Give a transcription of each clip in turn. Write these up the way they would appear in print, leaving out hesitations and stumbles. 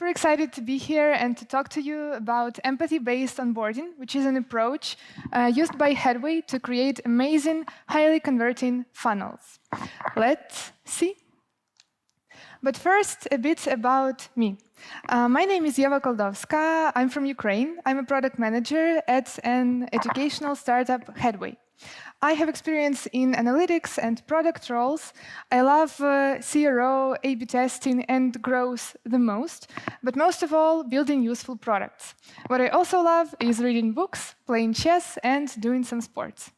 super excited to be here and to talk to you about empathy-based onboarding, which is an approach used by Headway to create amazing, highly converting funnels. Let's see. But first, a bit about me. My name is Yeva Koldovska. I'm from Ukraine. I'm a product manager at an educational startup, Headway. I have experience in analytics and product roles. I love CRO, A/B testing, and growth the most, but most of all, building useful products. What I also love is reading books, playing chess, and doing some sports.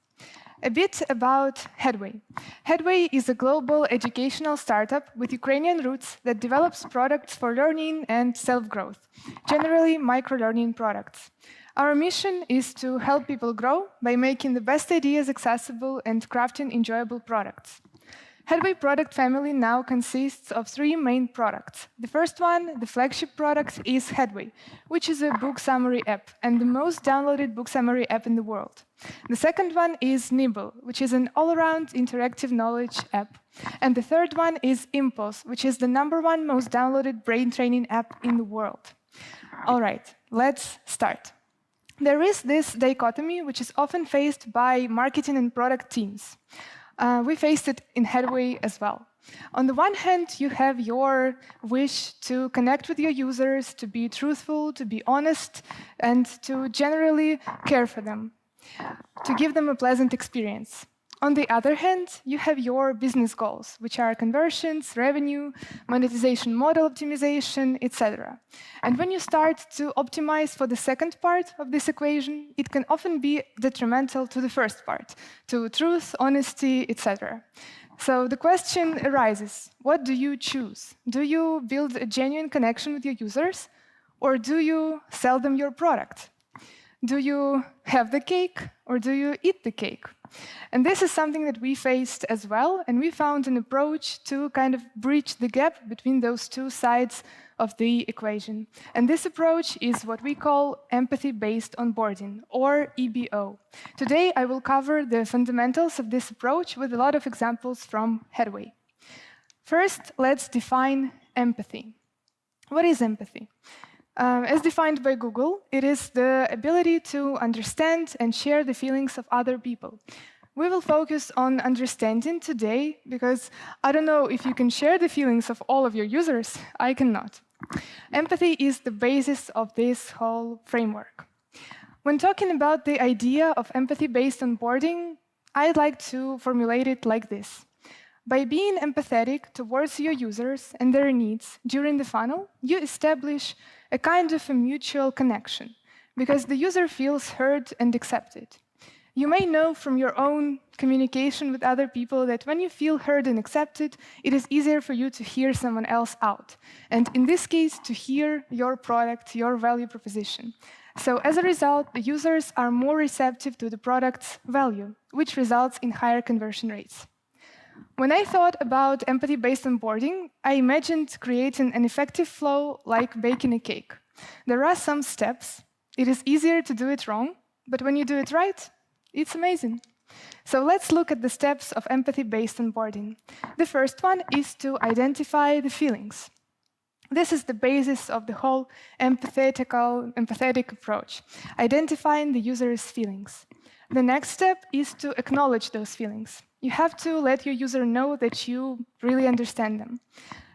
A bit about Headway. Headway is a global educational startup with Ukrainian roots that develops products for learning and self-growth, generally micro-learning products. Our mission is to help people grow by making the best ideas accessible and crafting enjoyable products. Headway product family now consists of 3 main products. The first one, the flagship product, is Headway, which is a book summary app and the most downloaded book summary app in the world. The second one is Nibble, which is an all-around interactive knowledge app. And the third one is Impulse, which is the #1 most downloaded brain training app in the world. All right, let's start. There is this dichotomy, which is often faced by marketing and product teams. We faced it in Headway as well. On the one hand, you have your wish to connect with your users, to be truthful, to be honest, and to generally care for them, to give them a pleasant experience. On the other hand, you have your business goals, which are conversions, revenue, monetization model optimization, etc. And when you start to optimize for the second part of this equation, it can often be detrimental to the first part, to truth, honesty, etc. So the question arises, what do you choose? Do you build a genuine connection with your users, or do you sell them your product? Do you have the cake, or do you eat the cake? And this is something that we faced as well, and we found an approach to kind of bridge the gap between those two sides of the equation. And this approach is what we call empathy-based onboarding, or EBO. Today, I will cover the fundamentals of this approach with a lot of examples from Headway. First, let's define empathy. What is empathy? As defined by Google, it is the ability to understand and share the feelings of other people. We will focus on understanding today because I don't know if you can share the feelings of all of your users. I cannot. Empathy is the basis of this whole framework. When talking about the idea of empathy-based onboarding, I'd like to formulate it like this. By being empathetic towards your users and their needs during the funnel, you establish a kind of a mutual connection, because the user feels heard and accepted. You may know from your own communication with other people that when you feel heard and accepted, it is easier for you to hear someone else out, and in this case, to hear your product, your value proposition. So as a result, the users are more receptive to the product's value, which results in higher conversion rates. When I thought about empathy-based onboarding, I imagined creating an effective flow like baking a cake. There are some steps. It is easier to do it wrong, but when you do it right, it's amazing. So let's look at the steps of empathy-based onboarding. The first one is to identify the feelings. This is the basis of the whole empathetic approach, identifying the user's feelings. The next step is to acknowledge those feelings. You have to let your user know that you really understand them.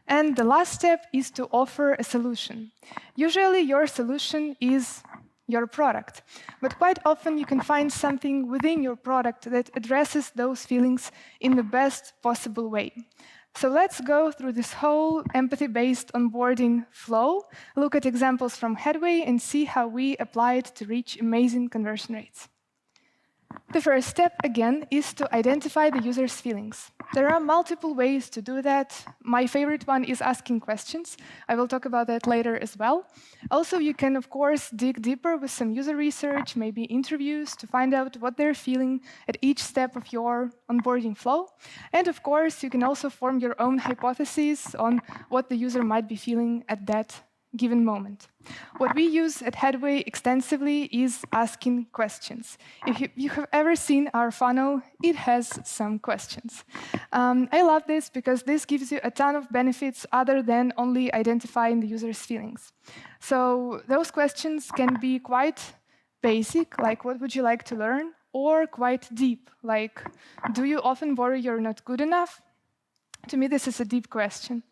And the last step is to offer a solution. Usually your solution is your product, but quite often you can find something within your product that addresses those feelings in the best possible way. So let's go through this whole empathy-based onboarding flow, look at examples from Headway, and see how we apply it to reach amazing conversion rates. The first step, again, is to identify the user's feelings. There are multiple ways to do that. My favorite one is asking questions. I will talk about that later as well. Also, you can, of course, dig deeper with some user research, maybe interviews, to find out what they're feeling at each step of your onboarding flow. And, of course, you can also form your own hypotheses on what the user might be feeling at that given moment. What we use at Headway extensively is asking questions. If you have ever seen our funnel, it has some questions. I love this because this gives you a ton of benefits other than only identifying the user's feelings. So those questions can be quite basic, like what would you like to learn, or quite deep, like do you often worry you're not good enough? To me, this is a deep question.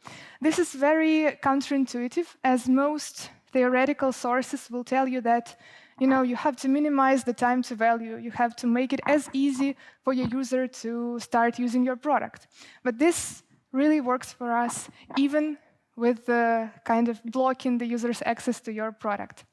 This is very counterintuitive, as most theoretical sources will tell you that you have to minimize the time to value. You have to make it as easy for your user to start using your product. But this really works for us, even with the kind of blocking the user's access to your product.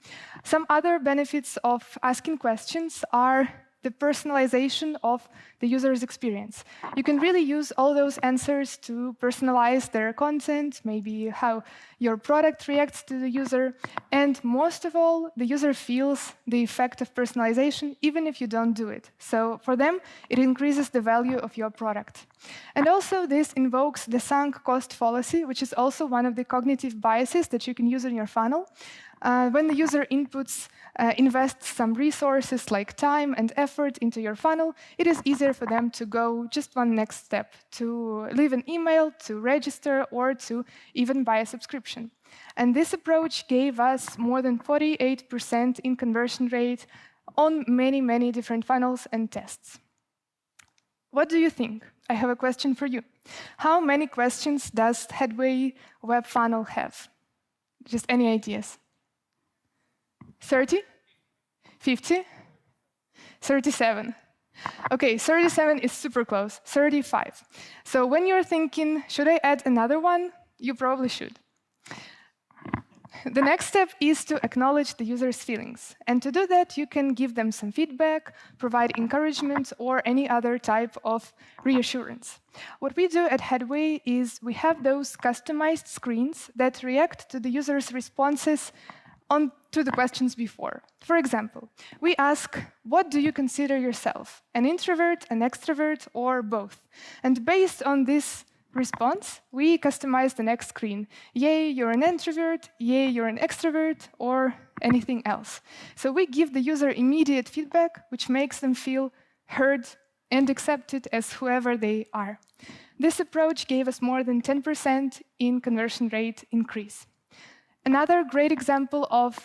Some other benefits of asking questions are the personalization of the user's experience. You can really use all those answers to personalize their content, maybe how your product reacts to the user, and most of all, the user feels the effect of personalization even if you don't do it. So for them, it increases the value of your product. And also, this invokes the sunk cost fallacy, which is also one of the cognitive biases that you can use in your funnel. When the user invests some resources like time and effort into your funnel, it is easier for them to go just one next step, to leave an email, to register, or to even buy a subscription. And this approach gave us more than 48% in conversion rate on many, many different funnels and tests. What do you think? I have a question for you. How many questions does Headway web funnel have? Just any ideas? 30? 50? 37. OK, 37 is super close, 35. So when you're thinking, should I add another one? You probably should. The next step is to acknowledge the user's feelings. And to do that, you can give them some feedback, provide encouragement, or any other type of reassurance. What we do at Headway is we have those customized screens that react to the user's responses to the questions before. For example, we ask, what do you consider yourself? An introvert, an extrovert, or both? And based on this response, we customize the next screen. Yay, you're an introvert. Yay, you're an extrovert, or anything else. So we give the user immediate feedback, which makes them feel heard and accepted as whoever they are. This approach gave us more than 10% in conversion rate increase. Another great example of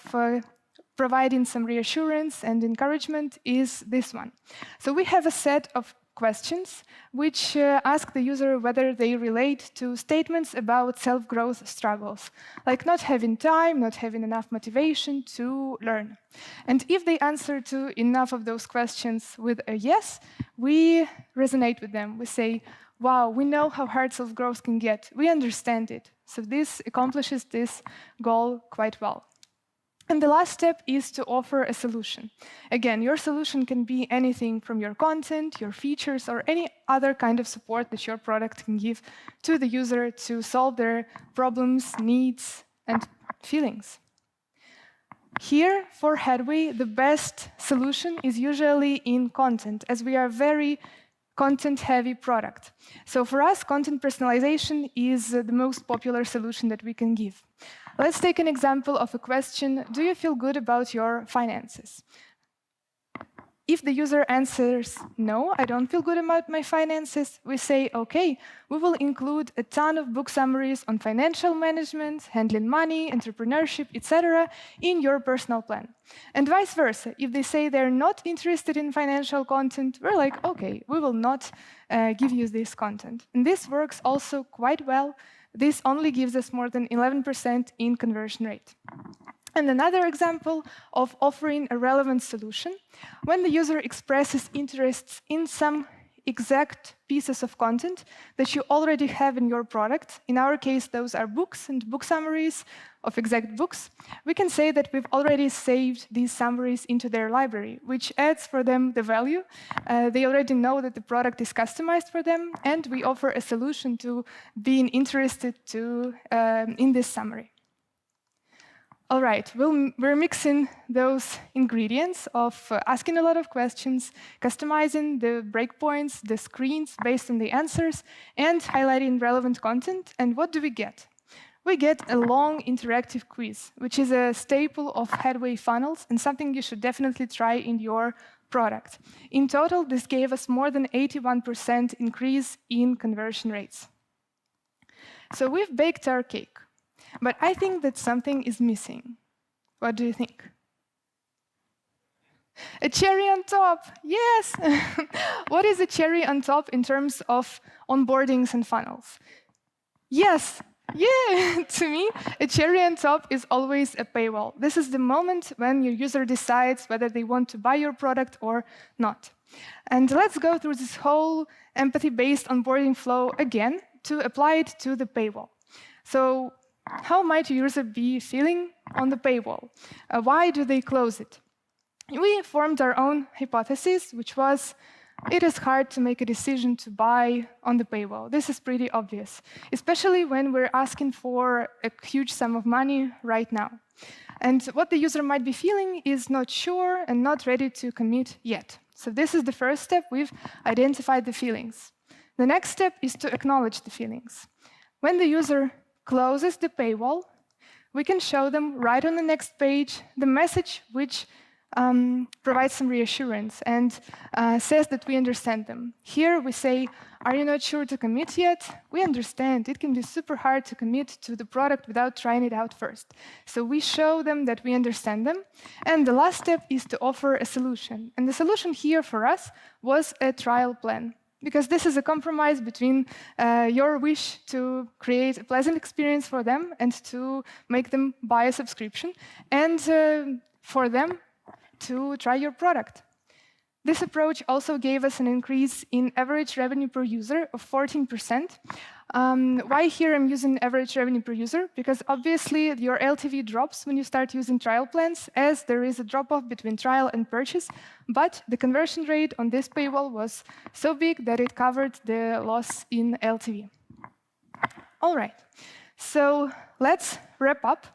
providing some reassurance and encouragement is this one. So we have a set of questions which ask the user whether they relate to statements about self-growth struggles, like not having time, not having enough motivation to learn. And if they answer to enough of those questions with a yes, we resonate with them. We say, wow, we know how hard self-growth can get. We understand it. So this accomplishes this goal quite well. And the last step is to offer a solution. Again, your solution can be anything from your content, your features, or any other kind of support that your product can give to the user to solve their problems, needs, and feelings. Here, for Headway, the best solution is usually in content, as we are very content-heavy product. So for us, content personalization is the most popular solution that we can give. Let's take an example of a question, do you feel good about your finances? If the user answers, no, I don't feel good about my finances, we say, OK, we will include a ton of book summaries on financial management, handling money, entrepreneurship, etc. in your personal plan. And vice versa. If they say they're not interested in financial content, we're like, OK, we will not give you this content. And this works also quite well. This only gives us more than 11% in conversion rate. And another example of offering a relevant solution, when the user expresses interests in some exact pieces of content that you already have in your product, in our case, those are books and book summaries of exact books, we can say that we've already saved these summaries into their library, which adds for them the value. They already know that the product is customized for them, and we offer a solution to being interested in this summary. All right, we're mixing those ingredients of asking a lot of questions, customizing the breakpoints, the screens based on the answers, and highlighting relevant content. And what do we get? we get a long interactive quiz, which is a staple of Headway funnels and something you should definitely try in your product. In total, this gave us more than 81% increase in conversion rates. So we've baked our cake, but I think that something is missing. What do you think? A cherry on top, yes! What is a cherry on top in terms of onboardings and funnels? Yes, yeah, to me, a cherry on top is always a paywall. This is the moment when your user decides whether they want to buy your product or not. And let's go through this whole empathy-based onboarding flow again to apply it to the paywall. So how might a user be feeling on the paywall? Why do they close it? We formed our own hypothesis, which was, it is hard to make a decision to buy on the paywall. This is pretty obvious, especially when we're asking for a huge sum of money right now. And what the user might be feeling is not sure and not ready to commit yet. So this is the first step. We've identified the feelings. The next step is to acknowledge the feelings. When the user closes the paywall, we can show them right on the next page the message which provides some reassurance and says that we understand them. Here we say, are you not sure to commit yet? We understand. It can be super hard to commit to the product without trying it out first. So we show them that we understand them. And the last step is to offer a solution. And the solution here for us was a trial plan, because this is a compromise between your wish to create a pleasant experience for them and to make them buy a subscription, and for them to try your product. This approach also gave us an increase in average revenue per user of 14%. Why here I'm using average revenue per user? Because obviously your LTV drops when you start using trial plans, as there is a drop-off between trial and purchase, but the conversion rate on this paywall was so big that it covered the loss in LTV. All right. So let's wrap up.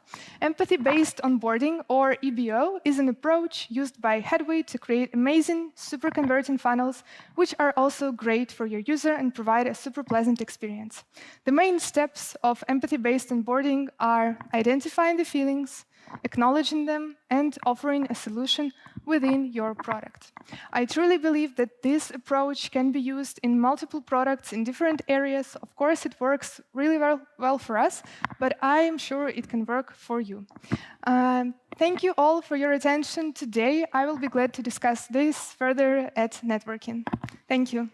Empathy-based onboarding, or EBO, is an approach used by Headway to create amazing, super converting funnels, which are also great for your user and provide a super pleasant experience. The main steps of empathy-based onboarding are identifying the feelings, acknowledging them, and offering a solution within your product. I truly believe that this approach can be used in multiple products in different areas. Of course, it works really well for us, but I am sure it can work for you. Thank you all for your attention today. I will be glad to discuss this further at networking. Thank you.